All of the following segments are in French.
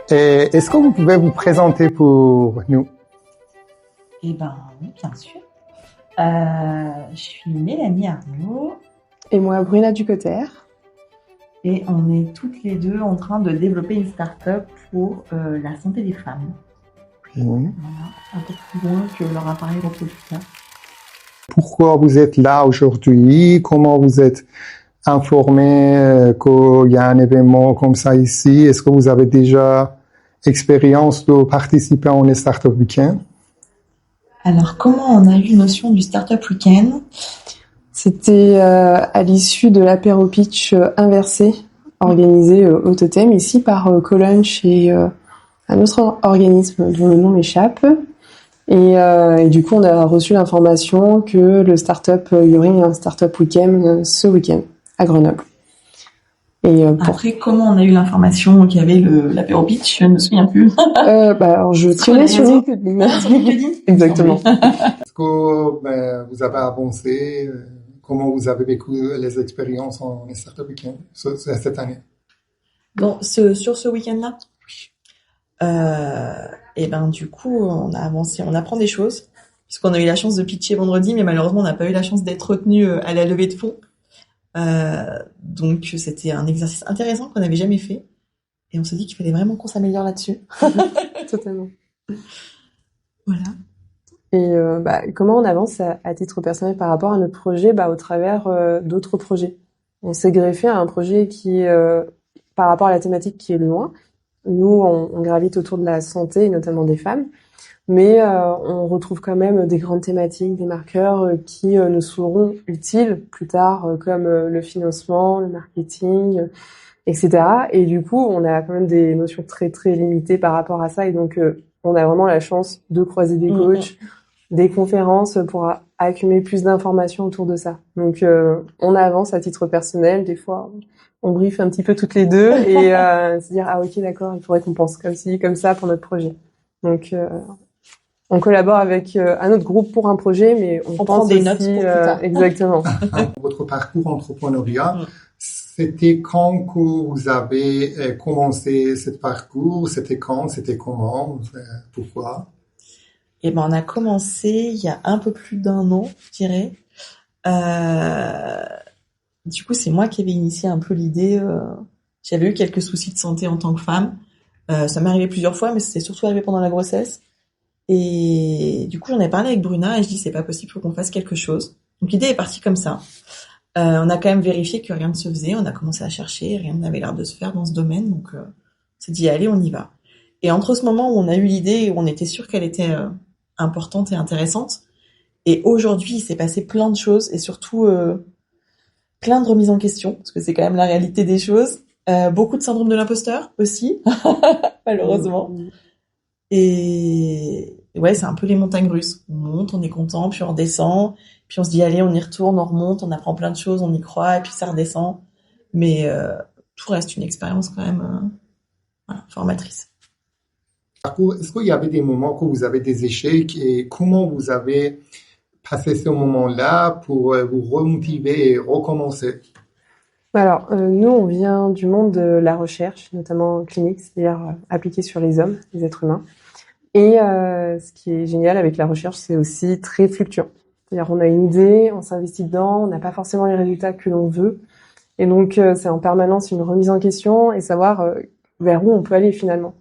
Et est-ce que vous pouvez vous présenter pour nous? Eh ben, oui, bien sûr. Je suis Mélanie Arnaud. Et moi, Bruna Ducoter. Et on est toutes les deux en train de développer une start-up pour la santé des femmes. Oui. Voilà, un peu plus loin que leur appareil reproducteur. Pourquoi vous êtes là aujourd'hui? Comment vous êtes informé qu'il y a un événement comme ça ici? Est-ce que vous avez déjà expérience de participer à un Startup Weekend? Alors, comment on a eu notion du Startup Weekend? C'était à l'issue de l'apéro pitch inversé, organisé au Totem, ici par Colunch et un autre organisme dont le nom m'échappe. Et du coup, on a reçu l'information que il y aurait un Startup Weekend ce week-end à Grenoble. Après, comment on a eu l'information qu'il y avait l'apéro pitch? Je ne me souviens plus. Alors je traînais sur LinkedIn. Exactement. Est-ce que vous avez avancé? Comment vous avez vécu les expériences en Startup Weekend cette année? Bon, sur ce week-end-là? Oui. Et ben du coup, on a avancé, on apprend des choses, puisqu'on a eu la chance de pitcher vendredi, mais malheureusement, on n'a pas eu la chance d'être retenu à la levée de fonds. Donc c'était un exercice intéressant qu'on n'avait jamais fait, et on s'est dit qu'il fallait vraiment qu'on s'améliore là-dessus. Totalement. Voilà. Et comment on avance à titre personnel par rapport à notre projet? Au travers d'autres projets. On s'est greffé à un projet qui, par rapport à la thématique qui est loin, nous on gravite autour de la santé et notamment des femmes, mais on retrouve quand même des grandes thématiques, des marqueurs qui nous seront utiles plus tard, comme le financement, le marketing, etc. Et du coup, on a quand même des notions très très limitées par rapport à ça, et donc on a vraiment la chance de croiser des coachs, des conférences pour accumuler plus d'informations autour de ça. Donc on avance à titre personnel, des fois on briefe un petit peu toutes les deux et se dire ah ok d'accord, il faudrait qu'on pense comme ci, comme ça pour notre projet. Donc on collabore avec un autre groupe pour un projet, mais on prend des notes pour plus tard. Exactement. Votre parcours entrepreneuriat, c'était quand que vous avez commencé ce parcours? C'était quand? C'était comment? Pourquoi? Eh ben, on a commencé il y a un peu plus d'1 an, je dirais. Du coup, c'est moi qui avais initié un peu l'idée. J'avais eu quelques soucis de santé en tant que femme. Ça m'est arrivé plusieurs fois, mais c'était surtout arrivé pendant la grossesse. Et du coup, j'en ai parlé avec Bruna et je dis c'est pas possible, faut qu'on fasse quelque chose. Donc l'idée est partie comme ça. On a quand même vérifié que rien ne se faisait. On a commencé à chercher, rien n'avait l'air de se faire dans ce domaine. Donc on s'est dit allez, on y va. Et entre ce moment où on a eu l'idée, où on était sûr qu'elle était importante et intéressante, et aujourd'hui, il s'est passé plein de choses et surtout plein de remises en question, parce que c'est quand même la réalité des choses. Beaucoup de syndrome de l'imposteur aussi, malheureusement. Et ouais, c'est un peu les montagnes russes. On monte, on est content, puis on redescend, puis on se dit allez, on y retourne, on remonte, on apprend plein de choses, on y croit, et puis ça redescend. Mais tout reste une expérience quand même formatrice. Est-ce qu'il y avait des moments où vous avez des échecs et comment vous avez passé ce moment-là pour vous remotiver et recommencer? Alors, nous, on vient du monde de la recherche, notamment clinique, c'est-à-dire appliquée sur les hommes, les êtres humains. Et ce qui est génial avec la recherche, c'est aussi très fluctuant. C'est-à-dire, on a une idée, on s'investit dedans, on n'a pas forcément les résultats que l'on veut. Et donc, c'est en permanence une remise en question et savoir vers où on peut aller finalement.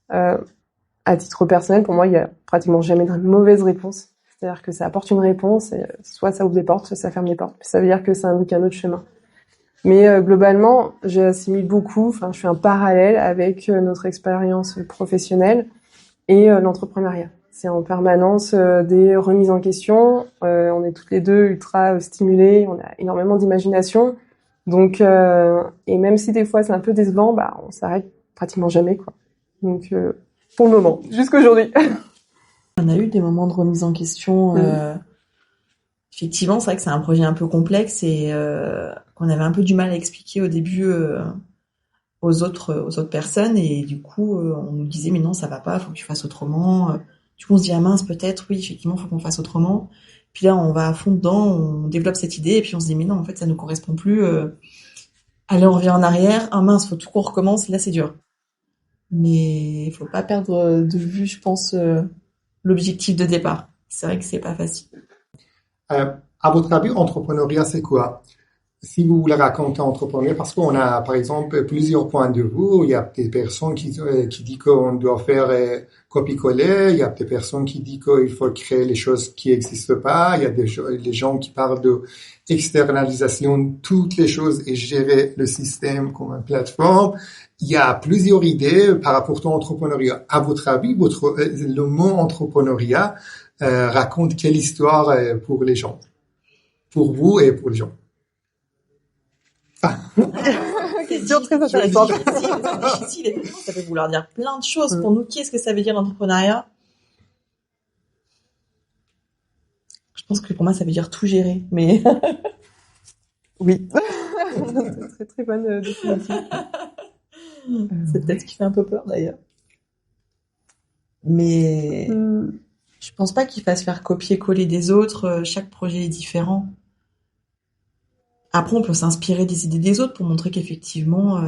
À titre personnel, pour moi, il y a pratiquement jamais de mauvaise réponse. C'est-à-dire que ça apporte une réponse, et soit ça ouvre des portes, soit ça ferme des portes. Ça veut dire que ça indique un autre chemin. Mais globalement, j'assimile beaucoup, je fais un parallèle avec notre expérience professionnelle et l'entrepreneuriat. C'est en permanence des remises en question. On est toutes les deux ultra stimulées, on a énormément d'imagination. Donc, et même si des fois c'est un peu décevant, on s'arrête pratiquement jamais, quoi. Donc, pour le moment, jusqu'aujourd'hui. On a eu des moments de remise en question. Effectivement, c'est vrai que c'est un projet un peu complexe et qu'on avait un peu du mal à expliquer au début aux autres personnes. Et du coup, on nous disait mais non, ça va pas, faut que tu fasses autrement. Du coup, on se dit ah mince, peut-être, oui, effectivement, faut qu'on fasse autrement. Puis là, on va à fond dedans, on développe cette idée et puis on se dit mais non, en fait, ça nous correspond plus. Allez, on revient en arrière. Ah mince, faut tout qu'on recommence. Là, c'est dur. Mais il faut pas perdre de vue, je pense, l'objectif de départ. C'est vrai que c'est pas facile. À votre avis, entrepreneuriat, c'est quoi? Si vous voulez raconter entrepreneur, parce qu'on a, par exemple, plusieurs points de vue. Il y a des personnes qui disent qu'on doit faire copier-coller. Il y a des personnes qui disent qu'il faut créer les choses qui n'existent pas. Il y a des gens qui parlent de externalisation de toutes les choses et gérer le système comme une plateforme. Il y a plusieurs idées par rapport à l'entrepreneuriat. À votre avis, le mot entrepreneuriat raconte quelle histoire pour les gens, pour vous et pour les gens? Question très intéressante. C'est difficile, effectivement, ça peut vouloir dire plein de choses. Pour nous, qu'est-ce que ça veut dire l'entrepreneuriat? Je pense que pour moi, ça veut dire tout gérer, mais Oui. Très très bonne définition. c'est peut-être ce qui fait un peu peur d'ailleurs. Mais je pense pas qu'il fasse faire copier-coller des autres. Chaque projet est différent. Après, on peut s'inspirer des idées des autres pour montrer qu'effectivement,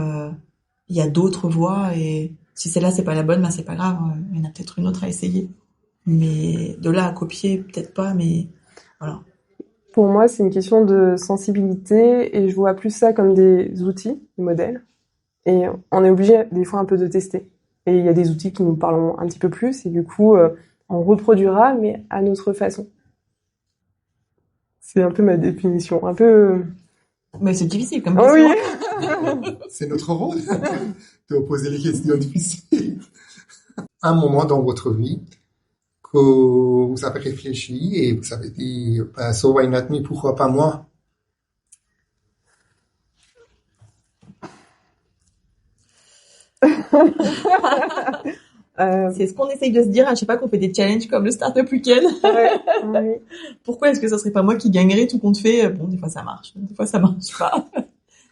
il y a d'autres voies et si celle-là c'est pas la bonne, ben c'est pas grave. Il y en a peut-être une autre à essayer. Mais de là à copier, peut-être pas, mais voilà. Pour moi, c'est une question de sensibilité et je vois plus ça comme des outils, des modèles. Et on est obligé des fois un peu de tester. Et il y a des outils qui nous parlent un petit peu plus et du coup, on reproduira, mais à notre façon. C'est un peu ma définition, un peu... Mais c'est difficile comme Oh question. oui. C'est notre rôle de poser les questions difficiles. Un moment dans votre vie que vous avez réfléchi et vous avez dit, so why not me, pourquoi pas moi? C'est ce qu'on essaye de se dire à chaque fois qu'on fait des challenges comme le Startup Weekend. Oui. Pourquoi est-ce que ça serait pas moi qui gagnerais tout compte fait? Bon, des fois ça marche, des fois ça marche pas.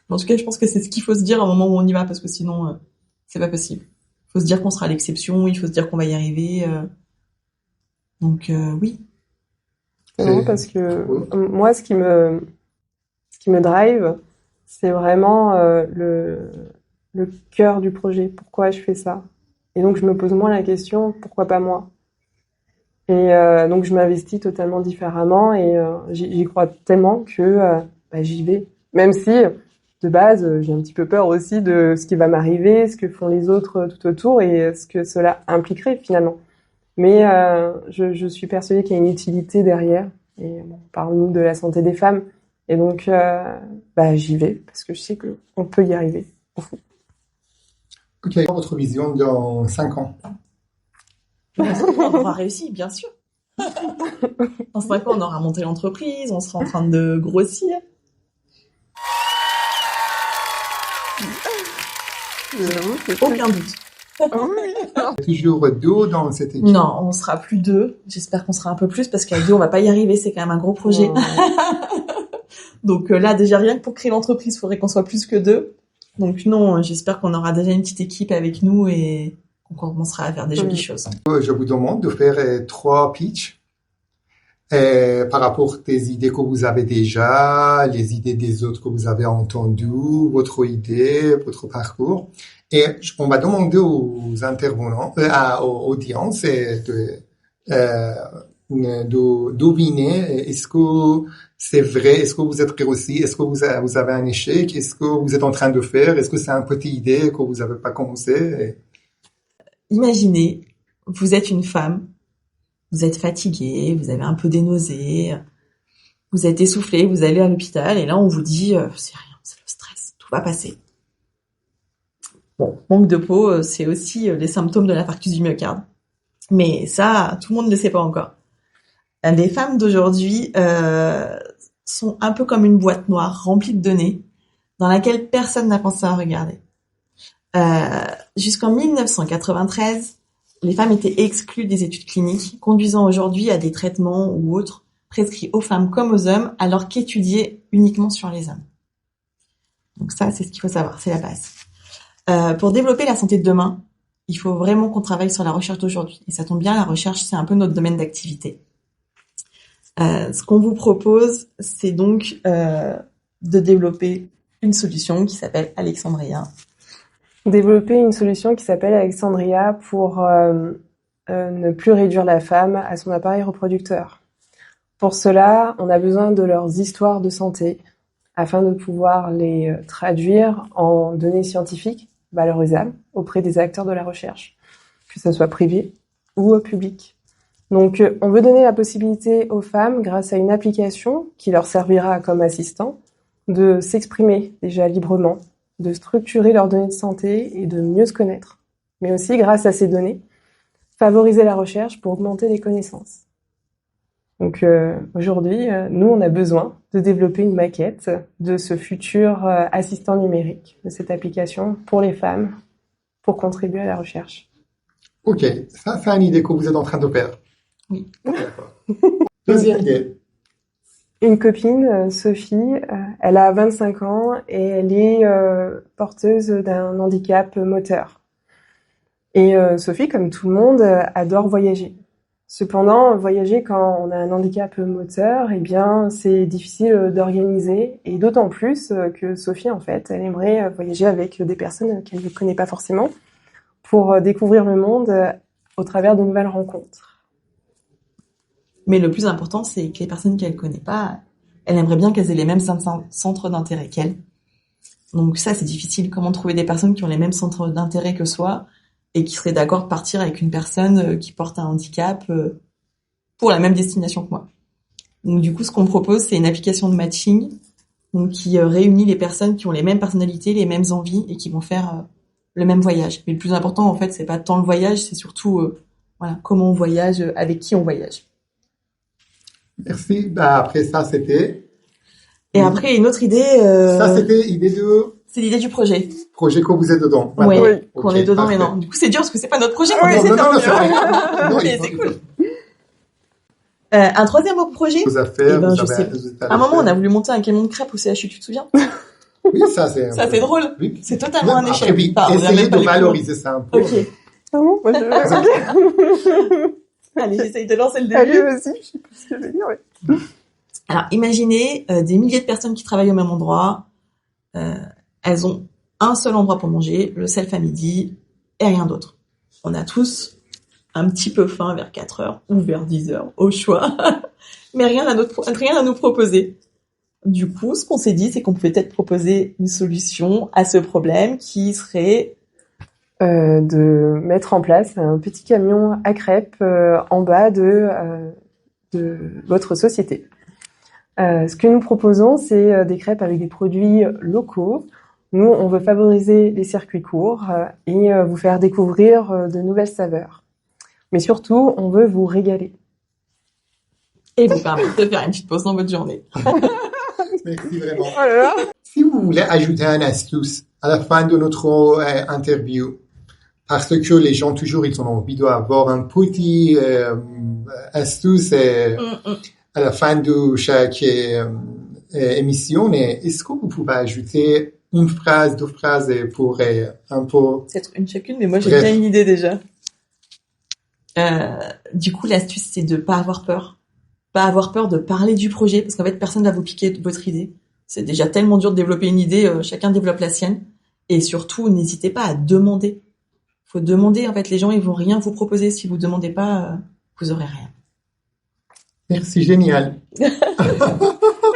En tout cas, je pense que c'est ce qu'il faut se dire à un moment où on y va parce que sinon, c'est pas possible. Il faut se dire qu'on sera l'exception, il faut se dire qu'on va y arriver. Donc oui. C'est marrant parce que moi, ce qui me drive, c'est vraiment le cœur du projet. Pourquoi je fais ça? Et donc, je me pose moins la question, pourquoi pas moi? Et donc, je m'investis totalement différemment et j'y crois tellement que j'y vais. Même si, de base, j'ai un petit peu peur aussi de ce qui va m'arriver, ce que font les autres tout autour et ce que cela impliquerait finalement. Mais je suis persuadée qu'il y a une utilité derrière. Et bon, parle-nous de la santé des femmes. Et donc, j'y vais parce que je sais qu'on peut y arriver. Quelle est votre vision dans 5 ans? On aura réussi, bien sûr. Dans 5 ans, on aura monté l'entreprise, on sera en train de grossir. Aucun doute. Toujours 2 dans cette équipe? Non, on sera plus 2. J'espère qu'on sera un peu plus parce qu'à 2, on va pas y arriver. C'est quand même un gros projet. Donc là, déjà, rien que pour créer l'entreprise, il faudrait qu'on soit plus que 2. Donc non, j'espère qu'on aura déjà une petite équipe avec nous et qu'on commencera à faire des jolies choses. Je vous demande de faire 3 pitchs par rapport aux idées que vous avez déjà, les idées des autres que vous avez entendues, votre idée, votre parcours. Et on va demander aux intervenants, aux audiences, de deviner est-ce que c'est vrai, est-ce que vous êtes réussi, est-ce que vous avez un échec, est-ce que vous êtes en train de faire, est-ce que c'est une petite idée que vous n'avez pas commencé. Imaginez, vous êtes une femme, vous êtes fatiguée, vous avez un peu des nausées, vous êtes essoufflée, vous allez à l'hôpital et là on vous dit c'est rien, c'est le stress, tout va passer. Bon, manque de peau, c'est aussi les symptômes de l'infarctus du myocarde. Mais ça, tout le monde ne le sait pas encore. Les femmes d'aujourd'hui sont un peu comme une boîte noire remplie de données dans laquelle personne n'a pensé à regarder. Jusqu'en 1993, les femmes étaient exclues des études cliniques, conduisant aujourd'hui à des traitements ou autres prescrits aux femmes comme aux hommes, alors qu'étudiés uniquement sur les hommes. Donc ça, c'est ce qu'il faut savoir, c'est la base. Pour développer la santé de demain, il faut vraiment qu'on travaille sur la recherche d'aujourd'hui. Et ça tombe bien, la recherche, c'est un peu notre domaine d'activité. Ce qu'on vous propose, c'est donc de développer une solution qui s'appelle Alexandria. Développer une solution qui s'appelle Alexandria pour ne plus réduire la femme à son appareil reproducteur. Pour cela, on a besoin de leurs histoires de santé afin de pouvoir les traduire en données scientifiques valorisables auprès des acteurs de la recherche, que ce soit privé ou public. Donc, on veut donner la possibilité aux femmes, grâce à une application qui leur servira comme assistant, de s'exprimer déjà librement, de structurer leurs données de santé et de mieux se connaître. Mais aussi, grâce à ces données, favoriser la recherche pour augmenter les connaissances. Donc aujourd'hui, nous, on a besoin de développer une maquette de ce futur assistant numérique, de cette application pour les femmes, pour contribuer à la recherche. Ok, ça c'est une idée que vous êtes en train de faire. Oui. D'accord. Deuxième idée. Une copine, Sophie, elle a 25 ans et elle est porteuse d'un handicap moteur. Et Sophie, comme tout le monde, adore voyager. Cependant, voyager quand on a un handicap moteur, eh bien, c'est difficile d'organiser, et d'autant plus que Sophie, en fait, elle aimerait voyager avec des personnes qu'elle ne connaît pas forcément pour découvrir le monde au travers de nouvelles rencontres. Mais le plus important, c'est que les personnes qu'elle connaît pas, elle aimerait bien qu'elles aient les mêmes centres d'intérêt qu'elle. Donc ça, c'est difficile. Comment trouver des personnes qui ont les mêmes centres d'intérêt que soi et qui seraient d'accord de partir avec une personne qui porte un handicap pour la même destination que moi. Donc du coup, ce qu'on propose, c'est une application de matching donc qui réunit les personnes qui ont les mêmes personnalités, les mêmes envies et qui vont faire le même voyage. Mais le plus important, en fait, c'est pas tant le voyage, c'est surtout voilà, comment on voyage, avec qui on voyage. Merci. Bah, après ça, c'était... Et après, une autre idée... Ça, c'était l'idée de... C'est l'idée du projet. Projet que vous êtes dedans. Oui, okay, qu'on est dedans, parfait. mais non. Du coup, c'est dur parce que c'est pas notre projet. Non, c'est vrai. Non, mais c'est cool. Un troisième projet. Vous avez fait, je sais. À un moment, on a voulu monter un camion de crêpes au CHU, tu te souviens? Oui, ça c'est... Ça, c'est drôle. Oui. C'est totalement un échec. Après, oui, essayez de valoriser ça un peu. Ok. Ah bon? Moi, Allez, j'essaye de lancer le début. Allez, vas-y, je sais plus ce que je veux dire, ouais. Alors, imaginez des milliers de personnes qui travaillent au même endroit. Elles ont un seul endroit pour manger, le self à midi, et rien d'autre. On a tous un petit peu faim vers 4 heures ou vers 10 heures, au choix. Mais rien à nous proposer. Du coup, ce qu'on s'est dit, c'est qu'on pouvait peut-être proposer une solution à ce problème qui serait de mettre en place un petit camion à crêpes en bas de votre société. Ce que nous proposons, c'est des crêpes avec des produits locaux. Nous, on veut favoriser les circuits courts et vous faire découvrir de nouvelles saveurs. Mais surtout, on veut vous régaler. Et vous permettre de faire une petite pause dans votre journée. Merci vraiment. Oh là là. Si vous voulez ajouter une astuce à la fin de notre interview, parce que les gens toujours ils ont envie d'avoir un petit astuce à la fin de chaque émission, est-ce que vous pouvez ajouter une phrase, 2 phrases pour un peu... C'est une chacune, mais moi j'ai bien une idée déjà. Du coup, l'astuce, c'est de pas avoir peur. Pas avoir peur de parler du projet, parce qu'en fait, personne va vous piquer votre idée. C'est déjà tellement dur de développer une idée, chacun développe la sienne. Et surtout, n'hésitez pas à demander. Faut demander, en fait, les gens, ils vont rien vous proposer. Si vous demandez pas, vous aurez rien. Merci, génial. Elle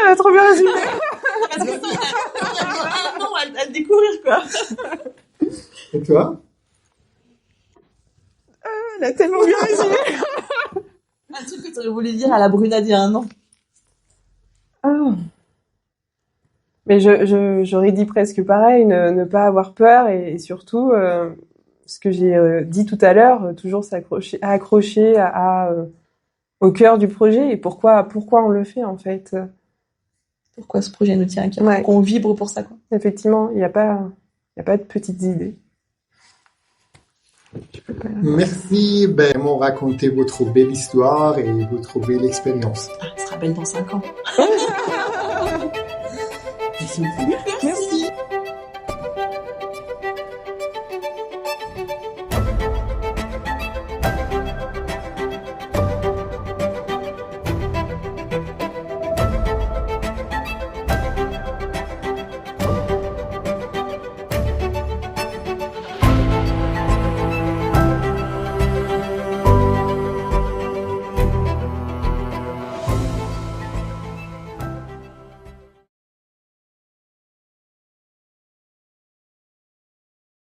a trop bien résumé. Parce que ça, il y a un an à le découvrir, quoi. Et toi? Elle a tellement bien résumé. Un truc que tu aurais voulu dire à la Bruna d'il y a un an. Ah. Mais j'aurais dit presque pareil, ne pas avoir peur et surtout, ce que j'ai dit tout à l'heure, toujours accrocher au cœur du projet et pourquoi on le fait en fait. Pourquoi ce projet nous tient à cœur, ouais. Qu'on vibre pour ça, quoi. Effectivement, il y a pas de petites idées. Merci, m'ont raconté votre belle histoire et votre belle expérience. Elle sera belle dans 5 ans. Merci beaucoup.